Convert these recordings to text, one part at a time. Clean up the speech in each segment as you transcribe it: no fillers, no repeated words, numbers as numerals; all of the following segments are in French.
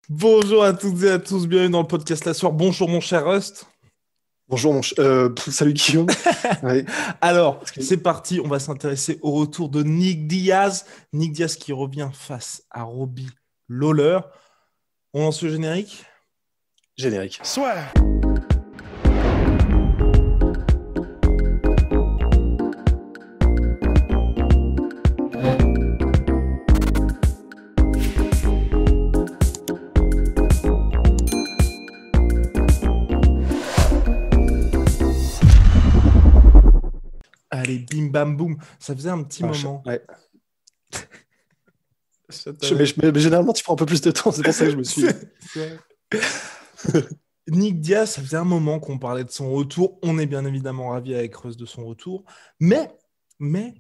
Bonjour à toutes et à tous, bienvenue dans le podcast La Soir. Bonjour mon cher Rust. Bonjour, salut Guillaume. Ouais, Alors, parce que c'est parti, on va s'intéresser au retour de Nick Diaz. Nick Diaz qui revient face à Robbie Lawler. On lance le générique. générique. Soit. Allez, bim bam boum. Ça faisait un petit moment. Ouais. Ça Mais généralement, tu prends un peu plus de temps, c'est pour ça que je me suis. C'est vrai. Nick Diaz, ça faisait un moment qu'on parlait de son retour. On est bien évidemment ravis avec Rust de son retour. Mais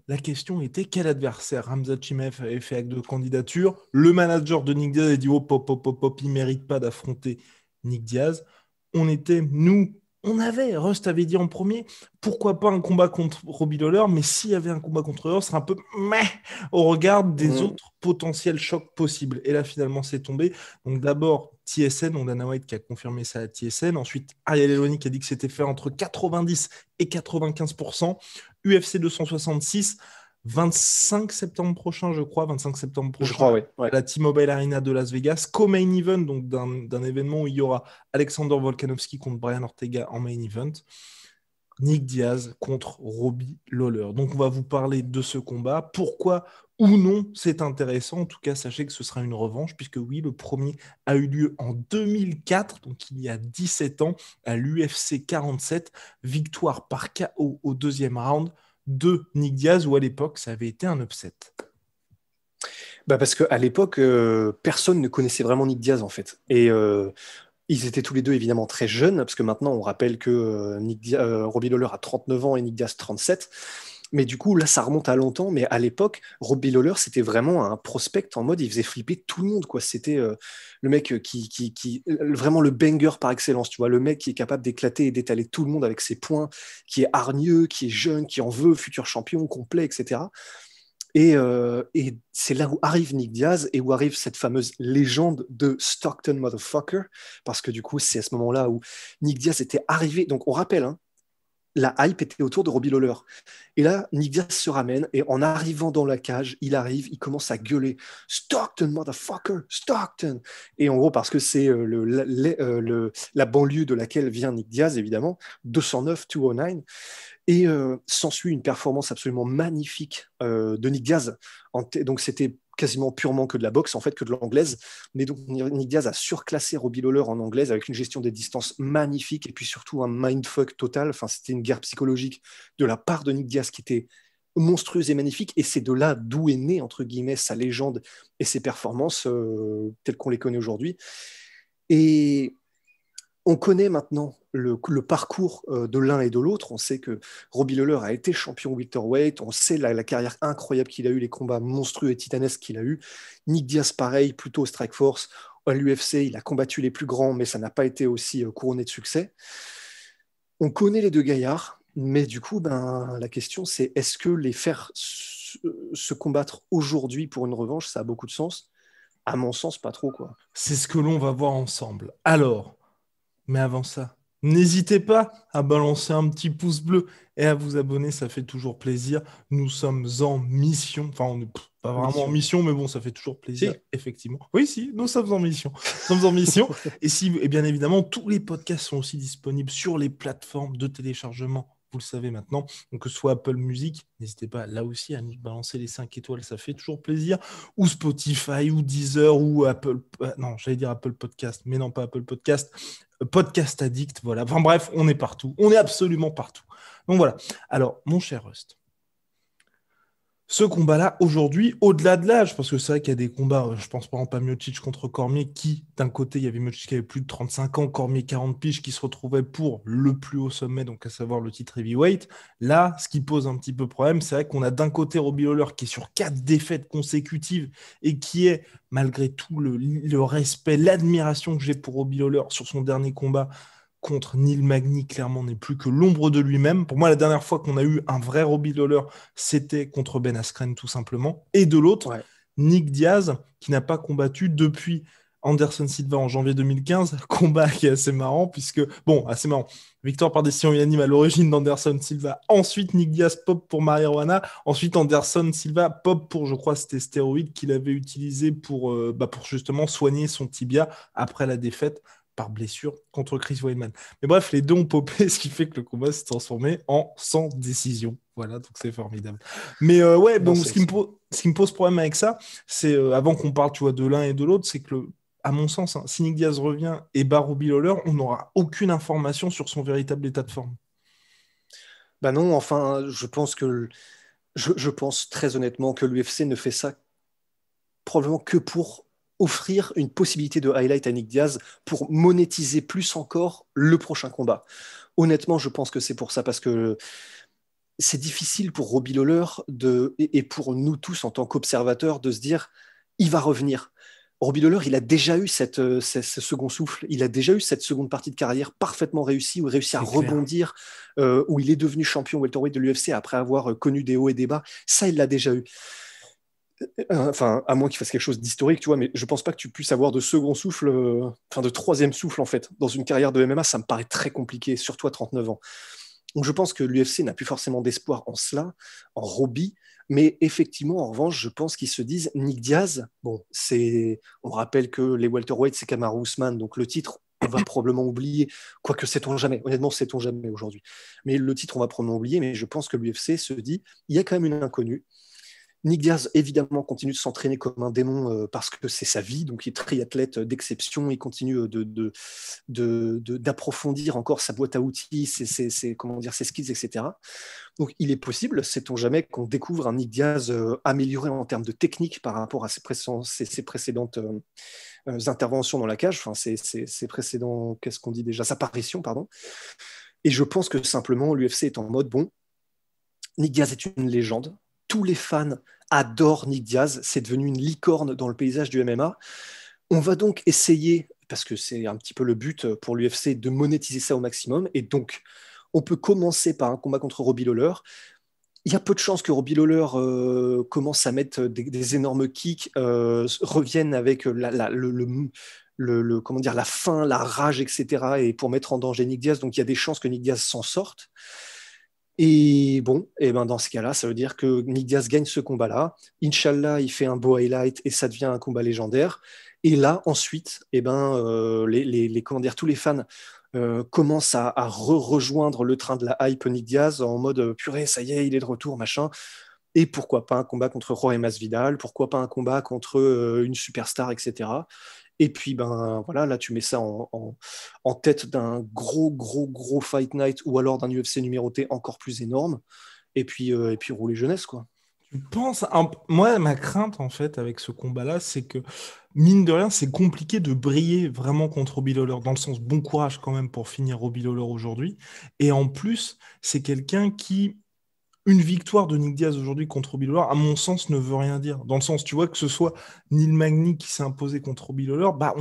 la question était quel adversaire? Hamza Chimaev avait fait acte de candidature. Le manager de Nick Diaz a dit il ne mérite pas d'affronter Nick Diaz. Rust avait dit en premier, pourquoi pas un combat contre Robbie Lawler, mais s'il y avait un combat contre Lawler, ce serait un peu au regard des autres potentiels chocs possibles. Et là, finalement, c'est tombé. Donc d'abord, TSN, donc Dana White qui a confirmé ça à TSN. Ensuite, Ariel Helwani qui a dit que c'était fait entre 90 et 95%. UFC 266, 25 septembre prochain, je crois, 25 septembre prochain, Je crois, oui. à la T-Mobile Arena de Las Vegas, co-main event, donc d'un événement où il y aura Alexander Volkanovski contre Brian Ortega en main event. Nick Diaz contre Robbie Lawler. Donc on va vous parler de ce combat. Pourquoi ou non c'est intéressant. En tout cas, sachez que ce sera une revanche, puisque oui, le premier a eu lieu en 2004, donc il y a 17 ans, à l'UFC 47. Victoire par KO au deuxième round de Nick Diaz, où à l'époque, ça avait été un upset. Parce qu'à l'époque, personne ne connaissait vraiment Nick Diaz, en fait. Et ils étaient tous les deux, évidemment, très jeunes, parce que maintenant, on rappelle que Robbie Lawler a 39 ans et Nick Diaz 37. Mais du coup, là, ça remonte à longtemps. Mais à l'époque, Robbie Lawler, c'était vraiment un prospect en mode, il faisait flipper tout le monde, quoi. C'était le mec vraiment le banger par excellence, tu vois, le mec qui est capable d'éclater et d'étaler tout le monde avec ses points, qui est hargneux, qui est jeune, qui en veut, futur champion, complet, etc. Et c'est là où arrive Nick Diaz et où arrive cette fameuse légende de Stockton Motherfucker, parce que du coup, c'est à ce moment-là où Nick Diaz était arrivé. Donc, on rappelle, hein, la hype était autour de Robbie Lawler. Et là, Nick Diaz se ramène et en arrivant dans la cage, il arrive, il commence à gueuler Stockton, motherfucker, Stockton. Et en gros, parce que c'est la banlieue de laquelle vient Nick Diaz, évidemment, 209, 209. Et s'ensuit une performance absolument magnifique de Nick Diaz. Donc, c'était quasiment purement que de la boxe, en fait, que de l'anglaise. Mais donc, Nick Diaz a surclassé Robbie Lawler en anglaise avec une gestion des distances magnifique et puis surtout un mindfuck total. Enfin, c'était une guerre psychologique de la part de Nick Diaz qui était monstrueuse et magnifique. Et c'est de là d'où est née, entre guillemets, sa légende et ses performances telles qu'on les connaît aujourd'hui. Et on connaît maintenant le parcours de l'un et de l'autre. On sait que Robbie Lawler a été champion welterweight. On sait la carrière incroyable qu'il a eue, les combats monstrueux et titanesques qu'il a eus. Nick Diaz, pareil, plutôt Strikeforce. À l'UFC, il a combattu les plus grands, mais ça n'a pas été aussi couronné de succès. On connaît les deux gaillards, mais du coup, la question, c'est est-ce que les faire se combattre aujourd'hui pour une revanche, ça a beaucoup de sens? À mon sens, pas trop, quoi. C'est ce que l'on va voir ensemble. Alors, mais avant ça, n'hésitez pas à balancer un petit pouce bleu et à vous abonner, ça fait toujours plaisir. Nous sommes en mission, enfin on n'est pas vraiment en mission, mais bon, ça fait toujours plaisir, Si. effectivement. Oui, si, nous sommes en mission. Nous sommes en mission. Et bien évidemment, tous les podcasts sont aussi disponibles sur les plateformes de téléchargement. Vous le savez maintenant, donc que ce soit Apple Music, n'hésitez pas là aussi à nous balancer les 5 étoiles, ça fait toujours plaisir, ou Spotify, ou Deezer, ou Apple, non, j'allais dire Apple Podcast, mais non, pas Apple Podcast, Podcast Addict, voilà. Enfin bref, on est partout, on est absolument partout. Donc voilà. Alors, mon cher Rust, ce combat-là, aujourd'hui, au-delà de l'âge, parce que c'est vrai qu'il y a des combats, je pense par exemple à Miocic contre Cormier, qui, d'un côté, il y avait Miocic qui avait plus de 35 ans, Cormier 40 piges, qui se retrouvait pour le plus haut sommet, donc à savoir le titre heavyweight. Là, ce qui pose un petit peu problème, c'est vrai qu'on a d'un côté Robbie Lawler qui est sur 4 défaites consécutives et qui est, malgré tout le respect, l'admiration que j'ai pour Robbie Lawler sur son dernier combat, contre Neil Magny, clairement, n'est plus que l'ombre de lui-même. Pour moi, la dernière fois qu'on a eu un vrai Robbie Lawler, c'était contre Ben Askren, tout simplement. Et de l'autre, Ouais. Nick Diaz, qui n'a pas combattu depuis Anderson Silva en janvier 2015, combat qui est assez marrant, puisque, bon, assez marrant, victoire par décision unanime à l'origine d'Anderson Silva, ensuite Nick Diaz pop pour marijuana, ensuite Anderson Silva pop pour, je crois, c'était stéroïde qu'il avait utilisé pour justement soigner son tibia après la défaite par blessure contre Chris Weidman. Mais bref, les deux ont popé, ce qui fait que le combat s'est transformé en sans décision. Voilà, donc c'est formidable. Mais ouais, Non, bon, c'est ce qui me pose problème avec ça, c'est avant qu'on parle, tu vois, de l'un et de l'autre, c'est que à mon sens, hein, si Nick Diaz revient et bat Robbie Lawler, on n'aura aucune information sur son véritable état de forme. Bah non, enfin, je pense très honnêtement que l'UFC ne fait ça probablement que pour offrir une possibilité de highlight à Nick Diaz pour monétiser plus encore le prochain combat. Honnêtement, je pense que c'est pour ça, parce que c'est difficile pour Robbie Lawler et pour nous tous en tant qu'observateurs de se dire il va revenir. Robbie Lawler, il a déjà eu ce second souffle, il a déjà eu cette seconde partie de carrière parfaitement réussie, où il réussit à C'est clair. rebondir, où il est devenu champion welterweight de l'UFC après avoir connu des hauts et des bas. Ça, il l'a déjà eu. Enfin, à moins qu'il fasse quelque chose d'historique, tu vois, mais je pense pas que tu puisses avoir de second souffle, enfin de troisième souffle en fait, dans une carrière de MMA, ça me paraît très compliqué, surtout à 39 ans. Donc je pense que l'UFC n'a plus forcément d'espoir en cela, en Robbie, mais effectivement, en revanche, je pense qu'ils se disent Nick Diaz, bon, on rappelle que les welterweights, c'est Kamaru Usman, donc le titre, on va probablement oublier, quoique sait-on jamais, honnêtement, sait-on jamais aujourd'hui. Mais le titre, on va probablement oublier, mais je pense que l'UFC se dit, il y a quand même une inconnue. Nick Diaz, évidemment, continue de s'entraîner comme un démon parce que c'est sa vie. Donc, il est triathlète d'exception. Il continue d'approfondir encore sa boîte à outils, comment dire, ses skills, etc. Donc, il est possible, sait-on jamais, qu'on découvre un Nick Diaz amélioré en termes de technique par rapport à ses précédentes interventions dans la cage, enfin, ses précédents, qu'est-ce qu'on dit déjà, sa apparition, pardon. Et je pense que simplement, l'UFC est en mode, bon, Nick Diaz est une légende. Tous les fans adorent Nick Diaz. C'est devenu une licorne dans le paysage du MMA. On va donc essayer, parce que c'est un petit peu le but pour l'UFC, de monétiser ça au maximum. Et donc, on peut commencer par un combat contre Robbie Lawler. Il y a peu de chances que Robbie Lawler commence à mettre des énormes kicks, revienne avec comment dire, la faim, la rage, etc. et pour mettre en danger Nick Diaz. Donc, il y a des chances que Nick Diaz s'en sorte. Et bon, et ben dans ce cas-là, ça veut dire que Nick Diaz gagne ce combat-là. Inch'Allah, il fait un beau highlight et ça devient un combat légendaire. Et là, ensuite, et ben, comment dire, tous les fans commencent à rejoindre le train de la hype Nick Diaz en mode purée, ça y est, il est de retour, machin. Et pourquoi pas un combat contre Jorge Masvidal, pourquoi pas un combat contre une superstar, etc. Et puis, ben voilà, là, tu mets ça en tête d'un gros Fight Night ou alors d'un UFC numéroté encore plus énorme. Et puis rouler jeunesse, quoi. Tu penses, moi, ma crainte, en fait, avec ce combat-là, c'est que, mine de rien, c'est compliqué de briller vraiment contre Robbie Lawler, dans le sens bon courage quand même pour finir Robbie Lawler aujourd'hui. Et en plus, c'est quelqu'un qui, une victoire de Nick Diaz aujourd'hui contre Robbie Lawler, à mon sens, ne veut rien dire. Dans le sens, tu vois, que ce soit Neil Magny qui s'est imposé contre Robbie Lawler, bah,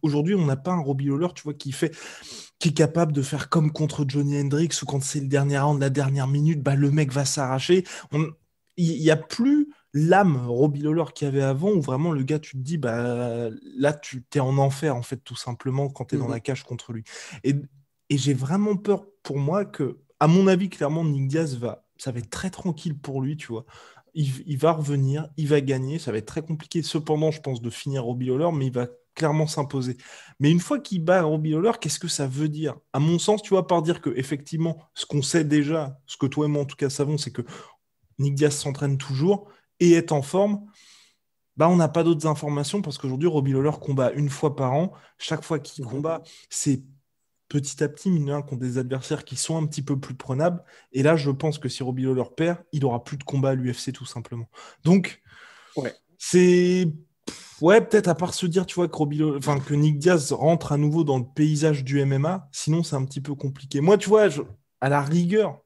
aujourd'hui, on n'a pas un Robbie Lawler, tu vois, qui est capable de faire comme contre Johnny Hendricks, ou quand c'est le dernier round, la dernière minute, bah, le mec va s'arracher. Il n'y a plus l'âme Robbie Lawler qu'il y avait avant, où vraiment le gars, tu te dis, bah, là, tu t'es en enfer, en fait, tout simplement, quand tu es dans la cage contre lui. Et, et j'ai vraiment peur pour moi que, à mon avis, clairement, Nick Diaz ça va être très tranquille pour lui, tu vois. Il va revenir, il va gagner, ça va être très compliqué, cependant, je pense, de finir Robbie Lawler, mais il va clairement s'imposer. Mais une fois qu'il bat Robbie Lawler, qu'est-ce que ça veut dire? À mon sens, tu vois, par dire que, effectivement, ce qu'on sait déjà, ce que toi et moi, en tout cas, savons, c'est que Nick Diaz s'entraîne toujours et est en forme, bah, on n'a pas d'autres informations parce qu'aujourd'hui, Robbie Lawler combat une fois par an. Chaque fois qu'il Mhm. combat, c'est petit à petit, mine de rien, contre des adversaires qui sont un petit peu plus prenables. Et là, je pense que si Robbie Lawler perd, il aura plus de combat à l'UFC tout simplement. Donc, Ouais. c'est. Ouais, peut-être à part se dire, tu vois, que Nick Diaz rentre à nouveau dans le paysage du MMA, sinon c'est un petit peu compliqué. Moi, tu vois, à la rigueur,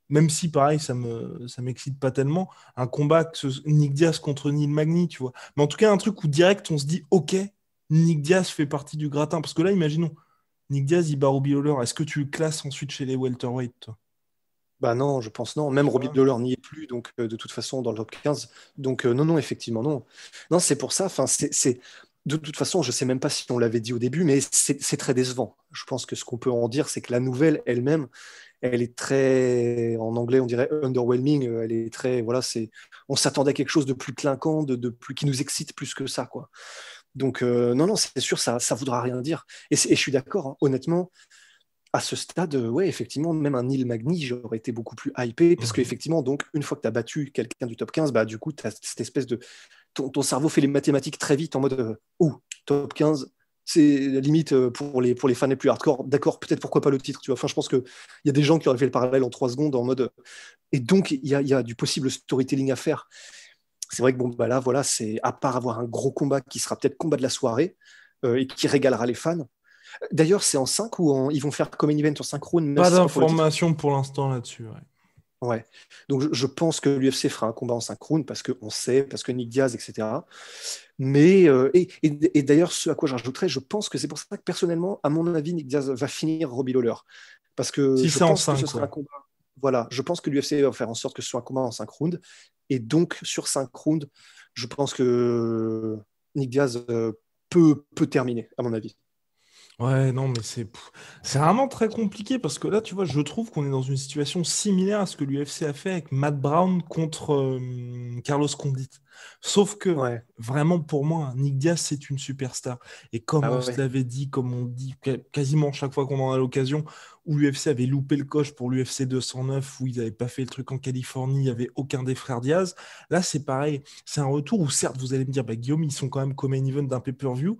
même si pareil, ça m'excite pas tellement, un combat Nick Diaz contre Neil Magny, tu vois. Mais en tout cas, un truc où direct on se dit, ok, Nick Diaz fait partie du gratin. Parce que là, imaginons, Nick Diaz, il bat Robbie Lawler. Est-ce que tu le classes ensuite chez les welterweight, toi? Bah non, je pense non. Même Tu Robbie vois. Lawler n'y est plus, donc de toute façon, dans le top 15. Donc non, effectivement, non. Non, c'est pour ça. Enfin, de toute façon, je ne sais même pas si on l'avait dit au début, mais c'est très décevant. Je pense que ce qu'on peut en dire, c'est que la nouvelle elle-même, elle est très, en anglais, on dirait underwhelming. Elle est très, voilà, on s'attendait à quelque chose de plus clinquant, de plus, qui nous excite plus que ça, quoi. Donc, non, non, c'est sûr, ça voudra rien dire. Et je suis d'accord, hein, honnêtement, à ce stade, ouais, effectivement, même un Neil Magny, j'aurais été beaucoup plus hypé, parce Mhm. qu'effectivement, donc, une fois que tu as battu quelqu'un du top 15, bah, du coup, tu as cette espèce de. Ton cerveau fait les mathématiques très vite en mode, top 15, c'est la limite pour les fans les plus hardcore. D'accord, peut-être pourquoi pas le titre, tu vois. Enfin, je pense qu'il y a des gens qui auraient fait le parallèle en 3 secondes en mode. Et donc, il y a du possible storytelling à faire. C'est vrai que bon, bah là, voilà, c'est à part avoir un gros combat qui sera peut-être combat de la soirée et qui régalera les fans. D'ailleurs, c'est en 5 ou ils vont faire comme main event en synchrone, même Pas si c'est pas pour le titre. d'informations pour l'instant là-dessus. Ouais. Ouais. Donc je pense que l'UFC fera un combat en synchrone parce qu'on sait, parce que Nick Diaz, etc. Mais et d'ailleurs, ce à quoi je rajouterais, je pense que c'est pour ça que personnellement, à mon avis, Nick Diaz va finir Robbie Lawler. Parce que Si je c'est en pense que ce 5, sera un ouais. combat. Voilà, je pense que l'UFC va faire en sorte que ce soit un combat en 5 rounds. Et donc, sur 5 rounds, je pense que Nick Diaz peut terminer, à mon avis. Ouais, non, mais c'est vraiment très compliqué parce que là, tu vois, je trouve qu'on est dans une situation similaire à ce que l'UFC a fait avec Matt Brown contre Carlos Condit. Sauf que, Ouais. vraiment, pour moi, Nick Diaz, c'est une superstar. Et comme Ah on ouais, se ouais. l'avait dit, comme on dit quasiment chaque fois qu'on en a l'occasion, où l'UFC avait loupé le coche pour l'UFC 209, où ils n'avaient pas fait le truc en Californie, il n'y avait aucun des frères Diaz. Là, c'est pareil. C'est un retour où, certes, vous allez me dire, bah, Guillaume, ils sont quand même comme main event d'un pay-per-view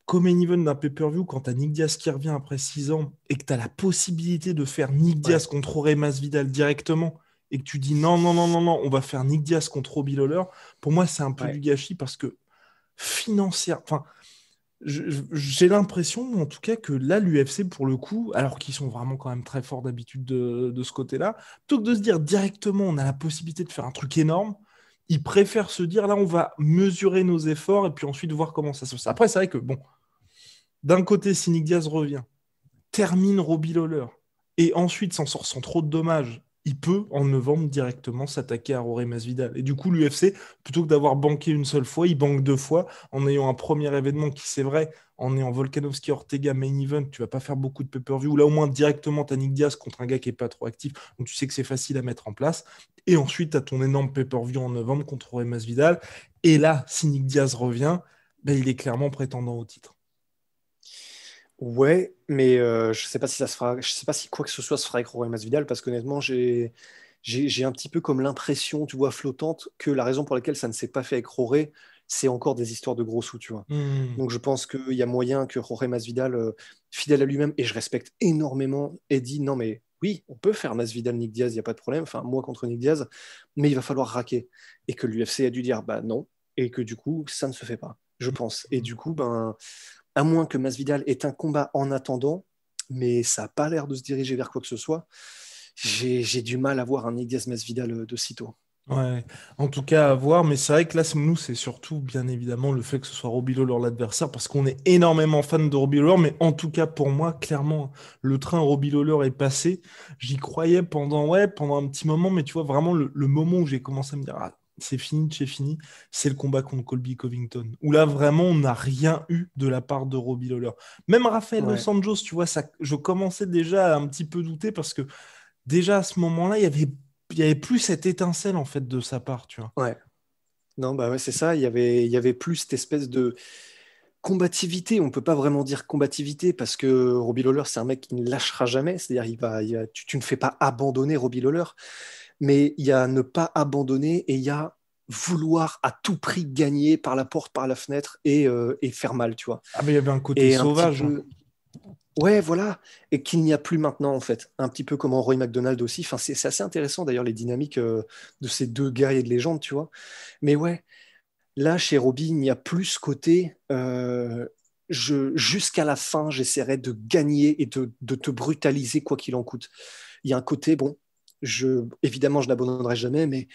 comme event d'un pay-per-view, quand tu as Nick Diaz qui revient après 6 ans et que tu as la possibilité de faire Nick Ouais. Diaz contre Jorge Masvidal directement et que tu dis non, non, non, non, non, on va faire Nick Diaz contre Robbie Lawler, pour moi, c'est un peu Ouais. du gâchis parce que financière, enfin, j'ai l'impression, en tout cas, que là, l'UFC, pour le coup, alors qu'ils sont vraiment quand même très forts d'habitude de ce côté-là, plutôt que de se dire directement, on a la possibilité de faire un truc énorme, ils préfèrent se dire, là, on va mesurer nos efforts et puis ensuite voir comment ça se passe. Après, c'est vrai que, bon, d'un côté, si Nick Diaz revient, termine Robbie Lawler, et ensuite s'en sort sans trop de dommages, il peut, en novembre, directement s'attaquer à Jorge Masvidal. Et du coup, l'UFC, plutôt que d'avoir banqué une seule fois, il banque 2 fois, en ayant un premier événement qui, c'est vrai, en ayant Volkanovski Ortega main event, tu vas pas faire beaucoup de pay-per-view. Là, au moins, directement, tu as Nick Diaz contre un gars qui est pas trop actif, donc tu sais que c'est facile à mettre en place. Et ensuite, tu as ton énorme pay-per-view en novembre contre Jorge Masvidal. Et là, si Nick Diaz revient, ben, il est clairement prétendant au titre. Ouais, mais je sais pas si ça se fera. Je sais pas si quoi que ce soit se fera avec Rory Masvidal parce qu'honnêtement, j'ai un petit peu comme l'impression, tu vois, flottante, que la raison pour laquelle ça ne s'est pas fait avec Rory, c'est encore des histoires de gros sous, tu vois. Hmm. Donc je pense qu'il y a moyen que Rory Masvidal, fidèle à lui-même, et je respecte énormément, ait dit non mais oui, on peut faire Masvidal Nick Diaz, il n'y a pas de problème. Enfin, moi contre Nick Diaz, mais il va falloir raquer. Et que l'UFC a dû dire bah non, et que du coup ça ne se fait pas, je pense. Et du coup, ben à moins que Masvidal ait un combat en attendant, mais ça n'a pas l'air de se diriger vers quoi que ce soit. J'ai du mal à voir un Nick Diaz-Masvidal de sitôt. Ouais, en tout cas à voir, mais c'est vrai que là, nous, c'est surtout bien évidemment le fait que ce soit Robbie Lawler l'adversaire, parce qu'on est énormément fan de Robbie Lawler, mais en tout cas pour moi, clairement, le train Robbie Lawler est passé. J'y croyais pendant un petit moment, mais tu vois, vraiment le moment où j'ai commencé à me dire, ah, c'est fini, c'est le combat contre Colby Covington, où là, vraiment, on n'a rien eu de la part de Robbie Lawler. Même Rafael Dos Ouais, Anjos, tu vois, ça, je commençais déjà à un petit peu douter, parce que déjà à ce moment-là, il y avait plus cette étincelle en fait de sa part, tu vois. ouais. Non, bah ouais, c'est ça. Il y avait plus cette espèce de combativité. On peut pas vraiment dire combativité parce que Robbie Lawler, c'est un mec qui ne lâchera jamais. C'est-à-dire, tu ne fais pas abandonner Robbie Lawler, mais il y a ne pas abandonner et il y a vouloir à tout prix gagner par la porte, par la fenêtre et faire mal, tu vois. Ah mais il y avait un côté Et un petit sauvage, hein. peu, ouais, voilà, et qu'il n'y a plus maintenant en fait, un petit peu comme en Roy McDonald aussi. Enfin, c'est assez intéressant d'ailleurs les dynamiques de ces deux guerriers de légende, tu vois. Mais ouais, là chez Robbie, il n'y a plus ce côté. Jusqu'à la fin, j'essaierai de gagner et de te brutaliser quoi qu'il en coûte. Il y a un côté bon. Évidemment, je n'abandonnerai jamais, mais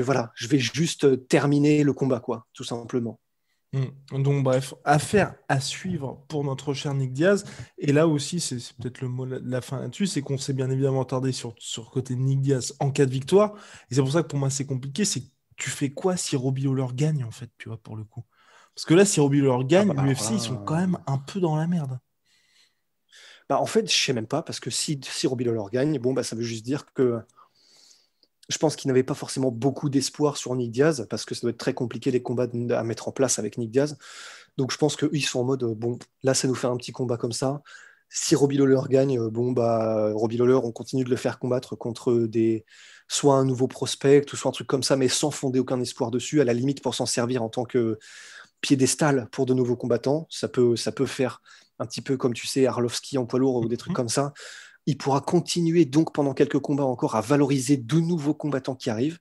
voilà, je vais juste terminer le combat, quoi, tout simplement. Donc bref, affaire à suivre pour notre cher Nick Diaz. Et là aussi, c'est peut-être le mot de la fin là-dessus, c'est qu'on s'est bien évidemment attardé sur le côté de Nick Diaz en cas de victoire. Et c'est pour ça que pour moi c'est compliqué, c'est que tu fais quoi si Robbie Lawler gagne en fait, tu vois, pour le coup. Parce que là, si Robbie Lawler Ah gagne, bah alors l'UFC, ils sont quand même là, un peu dans la merde. bah, en fait, je sais même pas, parce que si Robbie Lawler gagne, bon, bah, ça veut juste dire que je pense qu'il n'avait pas forcément beaucoup d'espoir sur Nick Diaz, parce que ça doit être très compliqué les combats à mettre en place avec Nick Diaz. Donc je pense qu'ils sont en mode, bon, là, ça nous fait un petit combat comme ça. Si Robbie Lawler gagne, bon, bah, Robbie Lawler, on continue de le faire combattre contre soit un nouveau prospect, ou soit un truc comme ça, mais sans fonder aucun espoir dessus, à la limite pour s'en servir en tant que piédestal pour de nouveaux combattants. Ça peut faire un petit peu comme tu sais, Arlovski en poids lourd ou des trucs Mhm. comme ça. Il pourra continuer donc pendant quelques combats encore à valoriser de nouveaux combattants qui arrivent.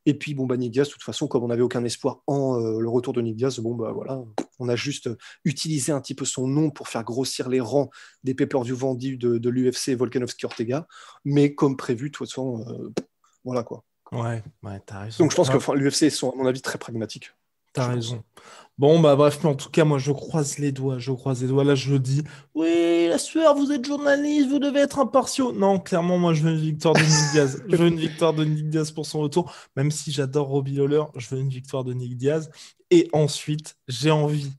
Et puis, bon, bah, Nick Diaz, de toute façon, comme on n'avait aucun espoir en le retour de Nick Diaz, bon, bah voilà, on a juste utilisé un petit peu son nom pour faire grossir les rangs des pay-per-view vendus de l'UFC Volkanovski Ortega. Mais comme prévu, de toute façon, voilà quoi. Ouais, t'as raison. Donc je pense que enfin, l'UFC sont, à mon avis, très pragmatiques, T'as je pense. raison. Bon, bah bref, mais en tout cas, moi, je croise les doigts, je croise les doigts. Là, je le dis. Oui, la sueur, vous êtes journaliste, vous devez être impartiaux. Non, clairement, moi, je veux une victoire de Nick Diaz. Je veux une victoire de Nick Diaz pour son retour. Même si j'adore Robbie Lawler, je veux une victoire de Nick Diaz. Et ensuite, j'ai envie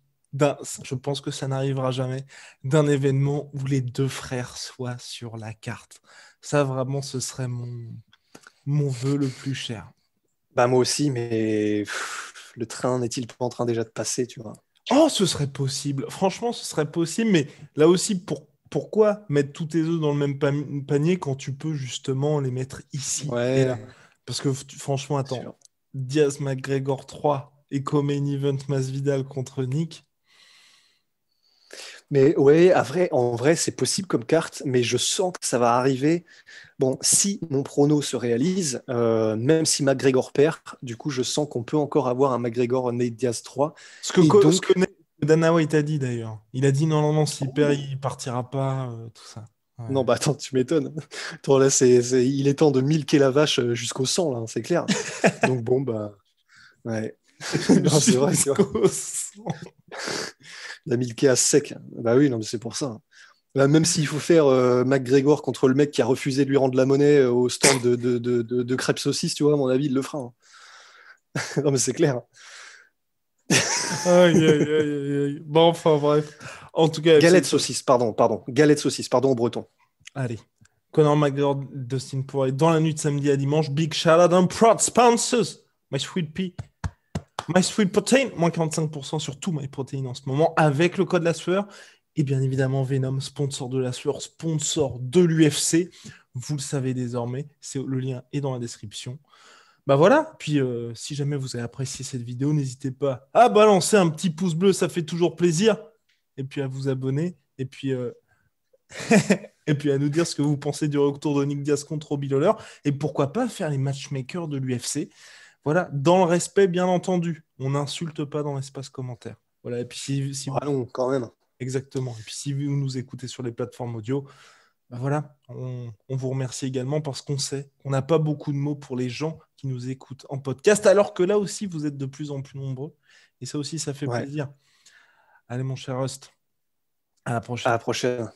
je pense que ça n'arrivera jamais, d'un événement où les deux frères soient sur la carte. Ça, vraiment, ce serait mon vœu le plus cher. Bah moi aussi, mais le train n'est-il pas en train déjà de passer, tu vois? Oh, ce serait possible. Franchement, ce serait possible, mais là aussi, pourquoi mettre tous tes œufs dans le même panier quand tu peux justement les mettre ici et là? Ouais, Parce que franchement, c'est attends, sûr. Diaz McGregor 3 et co-main event Masvidal contre Nick. Mais ouais, en vrai, c'est possible comme carte, mais je sens que ça va arriver. Bon, si mon prono se réalise, même si McGregor perd, du coup, je sens qu'on peut encore avoir un McGregor Nate Diaz 3. Et Ce que donc, Dana White a dit d'ailleurs. Il a dit non, non, non, s'il perd, il partira pas, tout ça. non, Ouais. bah attends, tu m'étonnes. Attends, là, il est temps de milquer la vache jusqu'au sang, là, c'est clair. Donc bon, bah, ouais. Non, c'est vrai, tu vois. Jusqu'au sang. La milquer à sec. Bah oui, non, mais c'est pour ça. Bah, même s'il faut faire McGregor contre le mec qui a refusé de lui rendre la monnaie au stand de crêpes saucisses, tu vois, à mon avis, il le fera, hein. Non, mais c'est clair. Aïe, aïe, aïe, aïe, aïe. Bon, enfin, bref. En tout cas, Galette saucisse, pardon. Galette saucisse, pardon, au breton. allez. Conor McGregor, Dustin Poirier, dans la nuit de samedi à dimanche. Big shout out and proud sponsors. My Sweet Pea, My Sweet Protein, moins 45% sur tout My Protein en ce moment, avec le code La Sueur. Et bien évidemment, Venom, sponsor de La Sueur, sponsor de l'UFC. Vous le savez désormais, le lien est dans la description. Bah voilà, puis si jamais vous avez apprécié cette vidéo, n'hésitez pas à balancer un petit pouce bleu, ça fait toujours plaisir. Et puis à vous abonner. Et puis, et puis à nous dire ce que vous pensez du retour de Nick Diaz contre Robbie Lawler. Et pourquoi pas faire les matchmakers de l'UFC. Voilà, dans le respect, bien entendu. On n'insulte pas dans l'espace commentaire. Voilà, et puis si Ah vous... non, quand même. Exactement. Et puis si vous nous écoutez sur les plateformes audio, bah voilà, on vous remercie également parce qu'on sait qu'on n'a pas beaucoup de mots pour les gens qui nous écoutent en podcast, alors que là aussi, vous êtes de plus en plus nombreux. Et ça aussi, ça fait Ouais. plaisir. Allez, mon cher Rust, à la À prochaine. la prochaine.